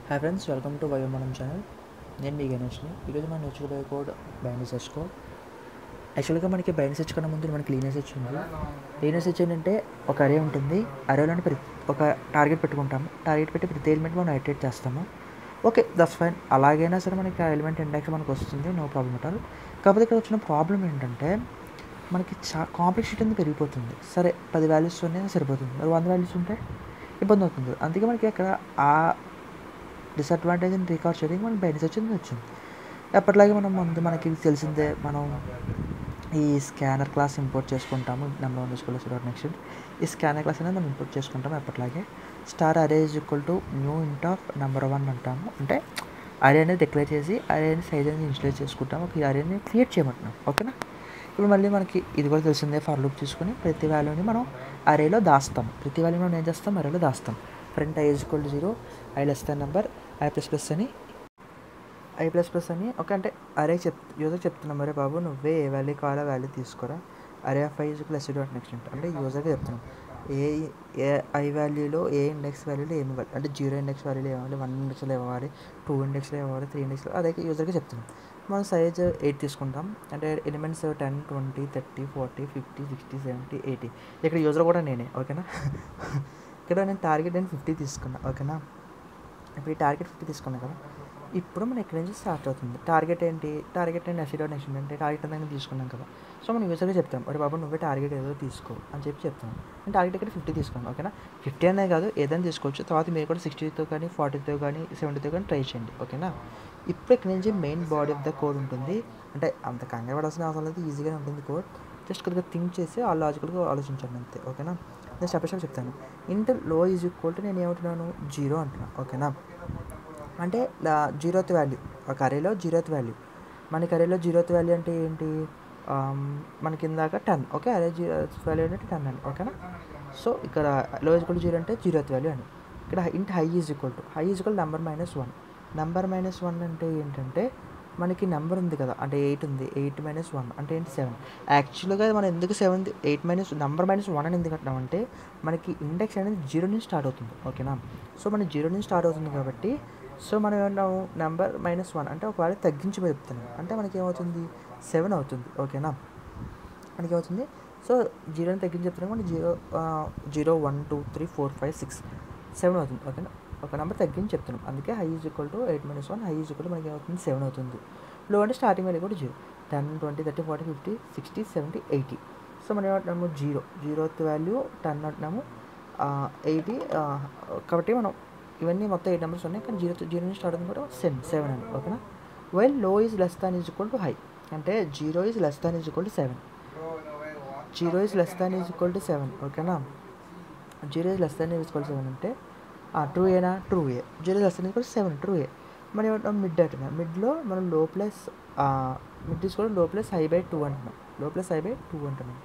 Hi friends, welcome to వయోమనం channel. నేను మీ గణేష్ని. ఈరోజు మనం నేర్చుకోబోయే కోడ్ బైనరీ సెర్చ్ కోడ్. యాక్చువల్గా మనకి బైనరీ సెర్చ్ కన్నా ముందు మనకి లీనియర్ సెర్చ్ ఉంది. లీనియర్ సెర్చ్ ఏంటంటే ఒక అరే ఉంటుంది. అరేలోని ఒక టార్గెట్ పెట్టుకుంటాము. టార్గెట్ పెట్టి ప్రతి ఎలిమెంట్ మనం ఐటరేట్ చేస్తాము. Okay, that's fine. అలాగైనా సరే మనకి ఆ ఎలిమెంట్ ఇండెక్స్ మనకు వస్తుంది, నో ప్రాబ్లం అట్ ఆల్. కాకపోతే ఇక్కడ వచ్చిన ప్రాబ్లం ఏంటంటే మనకి కాంప్లెక్సిటీ అనేది పెరిగిపోతుంది. సరే 10 వాల్యూస్ ఉన్నాయి సరిపోతుంది, మరి 100 వాల్యూస్ ఉంటే ఇబ్బంది అవుతుంది. అందుకే మనకి అక్కడ ఆ డిసడ్వాంటేజ్ని రికార్డ్ చేయడానికి మనం బైనరీ సెర్చ్ వచ్చింది. ఎప్పటిలాగే మనకి తెలిసిందే, మనం ఈ స్కానర్ క్లాస్ ఇంపోర్ట్ చేసుకుంటాము. నెంబర్ వన్ స్కూల్ నెక్స్ట్ ఈ స్కానర్ క్లాస్ అనేది మనం ఇంపోర్ట్ చేసుకుంటాము. ఎప్పటిలాగే స్టార్ అరే ఈజ్ ఈక్వల్ టు న్యూ ఇంట్ ఆఫ్ నెంబర్ వన్ అంటాము. అంటే అరే అనేది డిక్లేర్ చేసి అరేని సైజ్ అనేది ఇన్స్టేట్ చేసుకుంటాము. ఒక అరేని క్రియేట్ చేయమంటున్నాం. ఓకేనా. ఇప్పుడు మళ్ళీ మనకి ఇది కూడా తెలిసిందే, ఫర్ లూప్ తీసుకుని ప్రతి వాల్యూని మనం అరేలో దాస్తాం. ప్రతి వాల్యూని మనం ఏం చేస్తాం, అరేలో దాస్తాం. Front i is equal to 0, i less than number, i plus plus అని ఓకే. అంటే అరే యూజర్ చెప్తున్నాం, అరే బాబు నువ్వే ఏ వాల్యూ కావాలో వాల్యూ తీసుకోరా. అరే of I is equal S dot next అంటే యూజర్గా చెప్తున్నాం ఏ ఐ వాల్యూలో ఏ ఇండెక్స్ వాల్యూలో ఏమి ఇవ్వాలి. అంటే 0 ఇండెక్స్ వాల్యూలో ఇవ్వాలి, 1 ఇండెక్స్లో ఇవ్వాలి, 2 ఇండెక్స్లో ఇవ్వాలి, 3 ఇండెక్స్లో. అదే యూజర్గా చెప్తున్నాం. మనం సైజ్ 8 తీసుకుంటాం. అంటే ఎలిమెంట్స్ 10, 20, 30, 40, 50, 60, 70, 80. ఇక్కడ యూజర్ కూడా నేనే. ఓకేనా. ఇక్కడ నేను టార్గెట్ 50 తీసుకున్నా. ఓకేనా. ఇప్పుడు ఈ టార్గెట్ 50 తీసుకున్నాం కదా. ఇప్పుడు మనం ఎక్కడి నుంచి స్టార్ట్ అవుతుంది. టార్గెట్ ఏంటి ఎస్సీ డాట్ నెక్స్ట్ అంటే టార్గెట్ అంతా తీసుకున్నాం కదా. సో మనం యూజర్గా చెప్తాం, మరి బాబు నువ్వే టార్గెట్ ఏదో తీసుకో అని చెప్తాను. నేను టార్గెట్ ఇక్కడ 50 తీసుకున్నాను. ఓకేనా. 50 అనే కాదు, ఏదైనా తీసుకోవచ్చు. తర్వాత మీరు కూడా 60తో కానీ 40తో కానీ 70తో కానీ ట్రై చేయండి. ఓకేనా. ఇప్పుడు ఇక్కడ నుంచి main body of the code ఉంటుంది. అంటే అంత కంగారు పడాల్సిన అవసరం లేదు, ఈజీగానే ఉంటుంది కోడ్. జస్ట్ కొద్దిగా థింక్ చేసి ఆ లాజికల్గా ఆలోచించండి అంతే. ఓకేనా. నేను స్టెప్ చెప్తాను. ఇంట్ లో ఈజ్ ఈక్వల్ టు నేను ఏమంటున్నాను, 0 అంటున్నాను. ఓకేనా. అంటే 0th వాల్యూ ఒక అరేలో 0th వాల్యూ. మనకి అరేలో 0th వాల్యూ అంటే ఏంటి, మనకి ఇందాక 10. ఓకే, అరే 0th వాల్యూ అంటే 10 అని. ఓకేనా. సో ఇక్కడ లో ఈజ్ ఈక్వల్ టు 0 అంటే 0th వాల్యూ అని. ఇక్కడ ఇంట్ high is equal number -1. Number -1 అంటే ఏంటంటే మనకి నెంబర్ ఉంది కదా, అంటే 8 ఉంది. 8 - 1 అంటే ఏంటి, 7. యాక్చువల్గా మనం ఎందుకు 8 నెంబర్ -1 అని ఎందుకు అంటున్నామంటే మనకి ఇండెక్స్ అనేది 0 నుంచి స్టార్ట్ అవుతుంది. ఓకేనా. సో మనకి 0 నుంచి స్టార్ట్ అవుతుంది కాబట్టి సో మనం ఏమన్నాము, నెంబర్ -1 అంటే ఒకవేళ తగ్గించి చెప్తున్నాం అంటే మనకి ఏమవుతుంది, 7 అవుతుంది. ఓకేనా. మనకి ఏమవుతుంది, సో 0ని తగ్గించి చెప్తున్నాం అంటే 0, 1, 2, 3, 4, 5, 6, 7 అవుతుంది. ఓకేనా. ఒక నెంబర్ తగ్గించి చెప్తున్నాం, అందుకే high is equal to 8 - 1, high is equal to మనకి ఏమవుతుంది, 7 అవుతుంది. లో అంటే స్టార్టింగ్ వాల్యూ కూడా 0, 10, 20, 30, 40, 50, 60, 70, 80. సో మనం ఏమంటున్నాము, 0th వాల్యూ 10 అంటున్నాము, 80. కాబట్టి మనం ఇవన్నీ మొత్తం 8 నెంబర్స్ ఉన్నాయి, కానీ 0 నుంచి స్టార్ట్ అవుతుంది కూడా 7 అని. ఓకేనా. While low is less than is equal to high అంటే 0 is less than is equal to 7. 0 is less than is equal to 7. ఓకేనా. 0 is less than is equal to 7 అంటే ట్రూ ఏనా, ట్రూ ఏ. 0 is less than is equal to 7, true ఏ. మనం ఏమంటాం, mid అంటున్నాం. మిడ్లో మనం మిడ్ తీసుకోవడం లో+హై/2 అంటున్నాం. లో+హై/2 అంటున్నాం.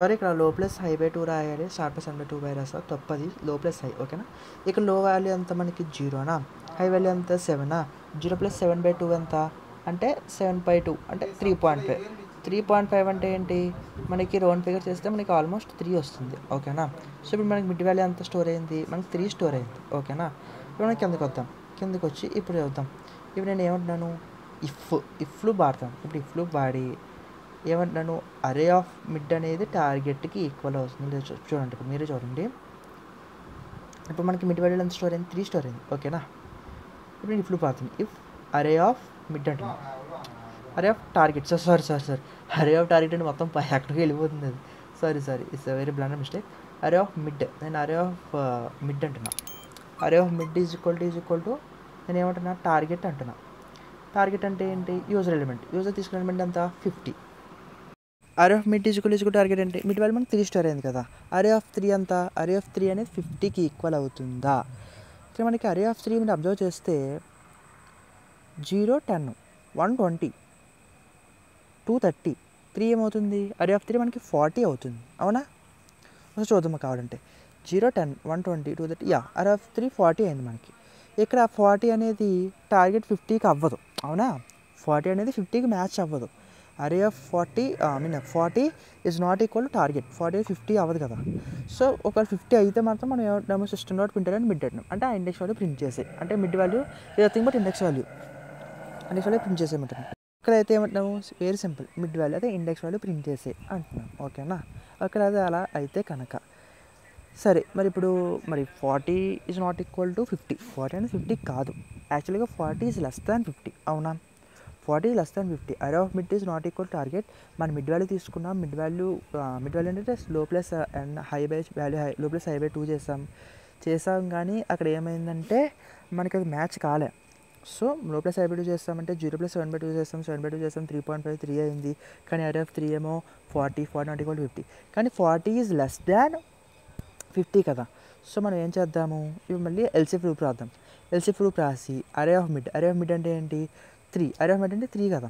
సారీ, ఇక్కడ లో+హై/2 రాయాలి, స్టార్ట్+7/2 రాస్తా, తప్పది. లో+హై. ఓకేనా. ఇక్కడ లో వాల్యూ ఎంత మనకి 0నా, హై వాల్యూ ఎంత 7నా. 0 + 7/2 ఎంత అంటే 7/2 అంటే 3.5. 3.5 అంటే ఏంటి, మనకి రౌండ్ ఫిగర్ చేస్తే మనకి ఆల్మోస్ట్ 3 వస్తుంది. ఓకేనా. సో ఇప్పుడు మనకి మిడ్ వాల్యూ ఎంత స్టోర్ అయింది, మనకి 3 స్టోర్ అయింది. ఓకేనా. ఇప్పుడు మనం కిందకి వద్దాం. కిందకి వచ్చి ఇప్పుడు చదువుతాం. ఇప్పుడు నేను ఏమంటున్నాను, ఇఫ్లు వాడతాను. ఇప్పుడు ఇఫ్లు వాడి ఏమంటున్నాను, అరే ఆఫ్ మిడ్ అనేది టార్గెట్కి ఈక్వల్ అవుతుంది. చూడండి, ఇప్పుడు మీరే చూడండి. ఇప్పుడు మనకి మిడ్ వాల్యూ ఎంత స్టోర్ అయింది, 3 స్టోర్ అయింది. ఓకేనా. ఇప్పుడు నేను ఇఫ్లు పాడుతుంది. ఇఫ్ అరే ఆఫ్ మిడ్ అంటున్నాను, అరే ఆఫ్ టార్గెట్. సారీ అరే ఆఫ్ టార్గెట్ అంటే మొత్తం ఎక్కడికి వెళ్ళిపోతుంది అది. Sorry, it's very blunder mistake. అరే ఆఫ్ మిడ్, నేను అరే ఆఫ్ మిడ్ అంటున్నా. అరే of mid is equal to నేను ఏమంటున్నా, టార్గెట్ అంటున్నా. టార్గెట్ అంటే ఏంటి, యూజర్ ఎలిమెంట్. యూజర్ తీసుకున్న ఎలిమెంట్ ఎంత, 50. అరే of mid is equal target అంటే మిడ్ వాల్యూ మనకి 3 స్టోర్ అయింది కదా. అరే ఆఫ్ 3 అంత, అరే ఆఫ్ 3 అనేది 50కి ఈక్వల్ అవుతుందా. ఇక్కడ మనకి అరే ఆఫ్ 3 మీరు అబ్జర్వ్ చేస్తే 0, 10, 120, 230, 3 ఏమవుతుంది, అరే ఆఫ్ 3 మనకి 40 అవుతుంది. అవునా. చూద్దాం కావాలంటే 0, 10, 120, 230, అరే ఆఫ్ 3 40 అయింది మనకి. ఇక్కడ 40 అనేది టార్గెట్ 50కి అవ్వదు. అవునా. 40 అనేది 50కి మ్యాచ్ అవ్వదు. అరే of 40 is not equal to target. 40 50 అవ్వదు కదా. సో ఒకవేళ 50 అయితే మాత్రం మనం ఏమంటాము, సిస్టమ్ డాట్ ప్రింట్ అని మిడ్ అంటాం. అంటే ఆ ఇండెక్స్ వాల్యూ ప్రింట్ చేసే, అంటే mid value nothing but index value print చేసేయమంటాం. ఇక్కడైతే ఏమంటున్నాము, వెరీ సింపుల్, మిడ్ వాల్యూ అయితే ఇండెక్స్ వాల్యూ ప్రింట్ చేసే అంటున్నాం. ఓకేనా. అక్కడ అది అలా అయితే కనుక సరే. మరి ఇప్పుడు 40 ఈజ్ నాట్ ఈక్వల్ టు 50. 40 అనేది 50 కాదు, యాక్చువల్గా 40 ఈజ్ లెస్ దాన్ 50. అవునా, 40 ఈజ్ లెస్ దాన్ 50. అరే of mid is not equal target. మనం మిడ్ వాల్యూ తీసుకున్నాం. మిడ్ వాల్యూ అంటే లో plus and hi bye value లో ప్లస్ హై బై 2 చేసాం కానీ అక్కడ ఏమైందంటే మనకి అది మ్యాచ్ కాలే. సో లో ప్లస్ హై బై 2 చేస్తామంటే 0 ప్లస్ 7/2 చేస్తాం. 7/2 చేస్తాం 3.5 3 అయింది. కానీ అరే ఆఫ్ 3 ఏమో 40 నాట్ ఈక్వల్ టు 50. కానీ 40 ఈజ్ లెస్ దాన్ 50 కదా. సో మనం ఏం చేద్దాము, ఇవి మళ్ళీ ఎల్సీ ప్రూఫ్ రాద్దాం. ఎల్సీ ప్రూఫ్ రాసి అరే ఆఫ్ మిడ్ అంటే ఏంటి, 3. అరే ఆఫ్ మిడ్ అంటే 3 కదా.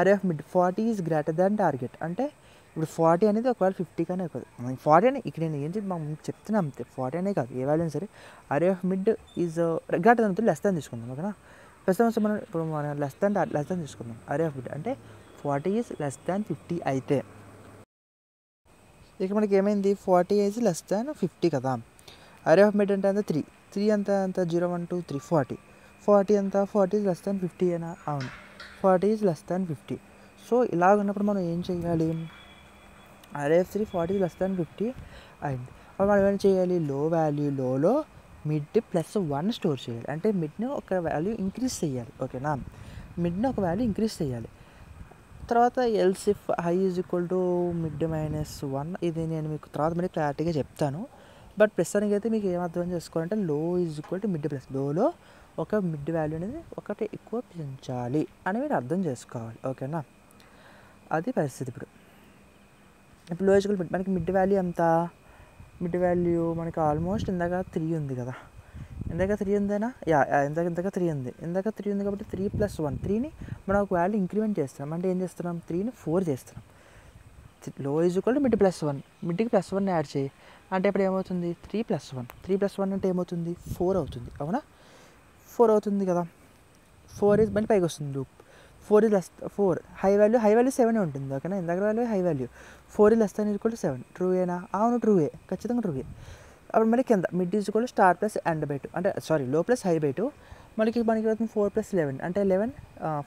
అరే of mid 40 is greater than target. అంటే ఇప్పుడు 40 అనేది ఒకవేళ 50 కానీ ఎక్కువ. 40 అని ఇక్కడ నేను ఏంటి చెప్తున్నా అంతే, 40 అనే కాదు, ఏ వాల్యూ సరే. అరే of mid is greater than less than తీసుకుందాం. ఓకేనా. ప్రస్తుతం మనం ఇప్పుడు లెస్ దాన్ తీసుకుందాం. అరే ఆఫ్ మిడ్ అంటే 40 ఈజ్ లెస్ దాన్ 50 అయితే ఇక మనకి ఏమైంది, 40 ఈజ్ లెస్ దాన్ 50 కదా. అరే ఆఫ్ మిడ్ అంటే అంత 3 అంత 0 1 2 3 40 అంత 40 ఈజ్ లెస్ దాన్ 50 అయినా. అవును, 40 ఈజ్ లెస్ దాన్ 50. సో ఇలాగ ఉన్నప్పుడు మనం ఏం చేయాలి, అరే ఆఫ్ 40 లెస్ దాన్ 50 అయింది. అప్పుడు మనం ఏం చేయాలి, లోలో మిడ్ ప్లస్ 1 స్టోర్ చేయాలి. అంటే మిడ్ని ఒక వాల్యూ ఇంక్రీజ్ చేయాలి. ఓకేనా, మిడ్ని ఒక వాల్యూ ఇంక్రీజ్ చేయాలి. తర్వాత else if high is equal to mid -1. ఇది నేను మీకు తర్వాత మళ్ళీ క్లారిటీగా చెప్తాను. బట్ ప్రస్తుతానికి అయితే మీకు ఏం అర్థం చేసుకోవాలంటే low is equal to mid plus, లోలో ఒక మిడ్ వాల్యూ అనేది ఒకటి ఎక్కువ పెంచాలి అని మీరు అర్థం చేసుకోవాలి. ఓకేనా, అది పరిస్థితి. ఇప్పుడు లో ఈజ్ ఈక్వల్ మనకి మిడ్ వాల్యూ ఎంత, మిడ్ వాల్యూ మనకి ఆల్మోస్ట్ ఇందాక 3 ఉంది కదా. ఇందాక 3 ఉందేనా, ఇందాక 3 ఉంది. ఇందాక 3 ఉంది కాబట్టి 3 + 1, 3ని మనం ఒక వాల్యూ ఇంక్రిమెంట్ చేస్తున్నాం. అంటే ఏం చేస్తున్నాం, 3ని 4 చేస్తున్నాం. లో is equal to mid +1, మిడ్కి +1 add చేయి. అంటే ఇప్పుడు ఏమవుతుంది, 3 + 1. 3 + 1 అంటే ఏమవుతుంది, 4 అవుతుంది. అవునా, 4 అవుతుంది కదా. 4 ఈజ్ మళ్ళీ పైకి వస్తుంది loop. 4 is less 4 high value 7 ఉంటుంది. ఓకేనా, ఇందాక value high value 4 is less than equal to 7. ట్రూయేనా, అవును ట్రూయే, ఖచ్చితంగా ట్రూయే. అప్పుడు మళ్ళీ కింద mid is equal star plus end by 2, అంటే సారీ లో ప్లస్ హై బై 2. మనకి అవుతుంది 4 + 11 అంటే 11.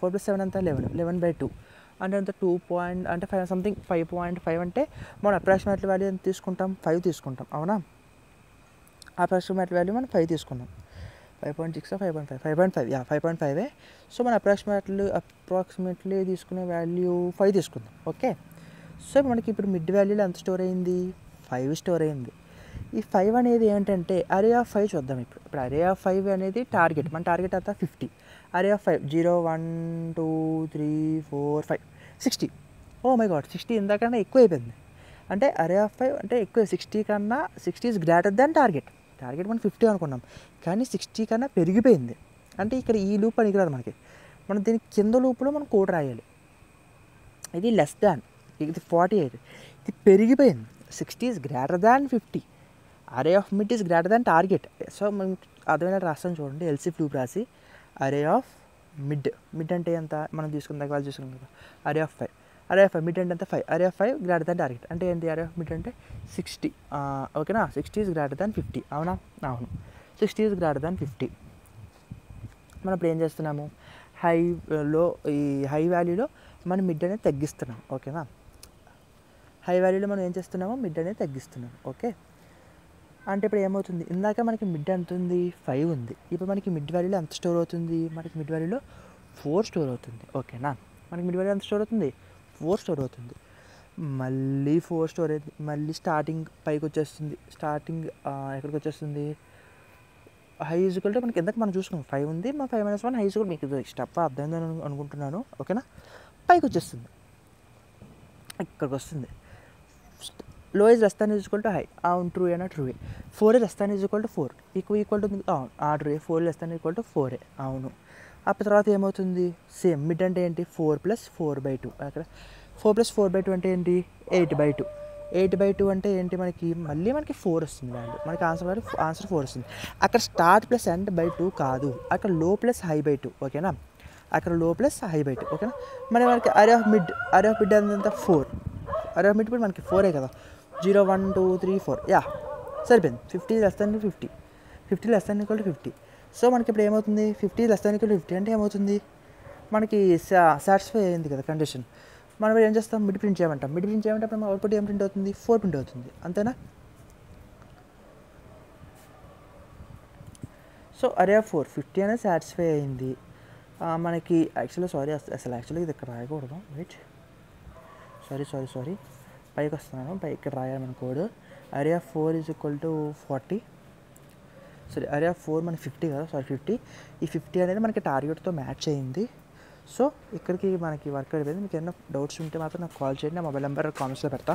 4 + 7 అంతా 11/2 అంటే అంత 2 పాయింట్ అంటే 5 సంథింగ్ 5.5. అంటే మనం అప్రాక్సిమేట్ వాల్యూ ఎంత తీసుకుంటాం, 5 తీసుకుంటాం. అవునా, అప్రాక్సిమేట్ వాల్యూ మనం 5 తీసుకుందాం. 5.6 5.5 5.5 5.5. సో మనం అప్రాక్సిమేట్లీ తీసుకునే వాల్యూ 5 తీసుకుందాం. ఓకే, సో మనకి ఇప్పుడు మిడ్ వాల్యూలో ఎంత స్టోర్ అయింది, 5 స్టోర్ అయింది. ఈ 5 అనేది ఏంటంటే అరే ఆఫ్ 5 చూద్దాం. ఇప్పుడు అరే ఆఫ్ 5 అనేది టార్గెట్, మన టార్గెట్ అంతా 50. అరే ఆఫ్ 5 0 1 2 3 4 5 60. ఓ మై గాడ్, 60 ఇందాకన్నా ఎక్కువ అయిపోయింది. అంటే అరే ఆఫ్ 5 అంటే ఎక్కువ, 60 కన్నా 60 ఈజ్ గ్రేటర్ దాన్ టార్గెట్ మనం 50 అనుకున్నాం, కానీ 60 కన్నా పెరిగిపోయింది. అంటే ఇక్కడ ఈ లూప్ పనికిరాదు మనకి. మనం దీని కింద లూప్లో మనం కోడ్ రాయాలి. ఇది లెస్ దాన్, ఇది 48, ఇది పెరిగిపోయింది. 60 ఈజ్ గ్రేటర్ దాన్ 50. అరే of mid is greater than target. So మనం అర్థమైన రాస్తాం చూడండి, ఎల్సీ లూప్ రాసి అరే ఆఫ్ మిడ్ అంటే ఎంత, మనం తీసుకున్న వాళ్ళు చూసుకున్నాం కదా. అరే ఆఫ్ 5 మిడ్ అంటే ఎంత 5. అరే ఆఫ్ 5 గ్రేటర్ దాన్ టార్గెట్ అంటే ఏంటి, అరే ఆఫ్ మిడ్ అంటే 60. ఓకేనా, 60 ఈజ్ గ్రేటర్ దాన్ 50. అవునా, అవును, 60 ఈజ్ గ్రేటర్ దాన్ 50. మనం ఇప్పుడు ఏం చేస్తున్నాము, ఈ హై వాల్యూలో మనం మిడ్ అనేది తగ్గిస్తున్నాం. ఓకేనా, హై వాల్యూలో మనం ఏం చేస్తున్నామో మిడ్ అనేది తగ్గిస్తున్నాం. ఓకే, అంటే ఇప్పుడు ఏమవుతుంది, ఇందాక మనకి మిడ్ ఎంత ఉంది, 5 ఉంది. ఇప్పుడు మనకి మిడ్ వాల్యూలో ఎంత స్టోర్ అవుతుంది, మనకి మిడ్ వాల్యూలో 4 స్టోర్ అవుతుంది. ఓకేనా, మనకి మిడ్ వాల్యూ ఎంత స్టోర్ అవుతుంది, 4 స్టోర్ అవుతుంది. మళ్ళీ 4 స్టోర్ అయింది. మళ్ళీ స్టార్టింగ్ పైకి వచ్చేస్తుంది. స్టార్టింగ్ ఎక్కడికి వచ్చేస్తుంది, హై ఈజ్ ఈక్వల్ టు మనకి ఎందుకు మనం చూసుకున్నాం 5 ఉంది, మా 5 - 1 హై ఈజ్ ఈక్వల్, మీకు స్టెప్ అర్థమైందని అనుకుంటున్నాను. ఓకేనా, పైకి వచ్చేస్తుంది, ఇక్కడికి వస్తుంది. లో is less than is equal to high, అవును ట్రూ ఏనా, ట్రూయే. 4 is less than is equal to 4, equal to అవును ట్రూయే. 4 లెస్ దాన్ ఈక్వల్ టు 4, అవును. అప్పుడు తర్వాత ఏమవుతుంది, సేమ్ మిడ్ అంటే ఏంటి, 4 + 4/2. అక్కడ 4 + 4/2 అంటే ఏంటి, 8/2. 8/2 అంటే ఏంటి, మనకి 4 వస్తుంది వాల్యూ, మనకి ఆన్సర్ 4 వస్తుంది. అక్కడ స్టార్ట్ ప్లస్ ఎండ్ బై 2 కాదు, అక్కడ లో ప్లస్ హై బై 2. ఓకేనా, అక్కడ లో ప్లస్ హై బయట. ఓకేనా, మరి మనకి అరే ఆఫ్ మిడ్ ఎంత 4. అరే ఆఫ్ మిడ్ కూడా మనకి 4 కదా, 0 1 2 3 4. యా సరిపోయింది. 50 less than 50, 50 less than equal to 50. So మనకి ఇప్పుడు ఏమవుతుంది, 50 లెస్ దాన్ ఈక్వల్ టు 50 అంటే ఏమవుతుంది, మనకి సాటిస్ఫై అయింది కదా కండిషన్. మనం ఏం చేస్తాం, మిడ్ ప్రింట్ చేయమంటాం. మిడ్ ప్రింట్ చేయమంటే అప్పుడు అవుట్పుట్ ఏం ప్రింట్ అవుతుంది, 4 ప్రింట్ అవుతుంది. అంతేనా. సో అరే ఆఫ్ 4 50 అనేది సాటిస్ఫై అయింది మనకి. యాక్చువల్లీ యాక్చువల్లీ ఇది ఇక్కడ రాయకూడదు. వెయిట్, సారీ పైకి వస్తున్నాను. ఇక్కడ రాయాలి మన కోడ్. అరే ఆఫ్ 4 ఈజ్ ఈక్వల్ టు 40. సరే, అరే ఆఫ్ 4 మనకి 50 కదా, 50. ఈ 50 అనేది మనకి టార్గెట్తో మ్యాచ్ అయింది. సో ఇక్కడికి మనకి వర్క్ అయిపోయింది. మీకు ఏమైనా డౌట్స్ ఉంటే మాత్రం నాకు కాల్ చేయండి. నా మొబైల్ నెంబర్ కామెంట్స్లో పెడతా.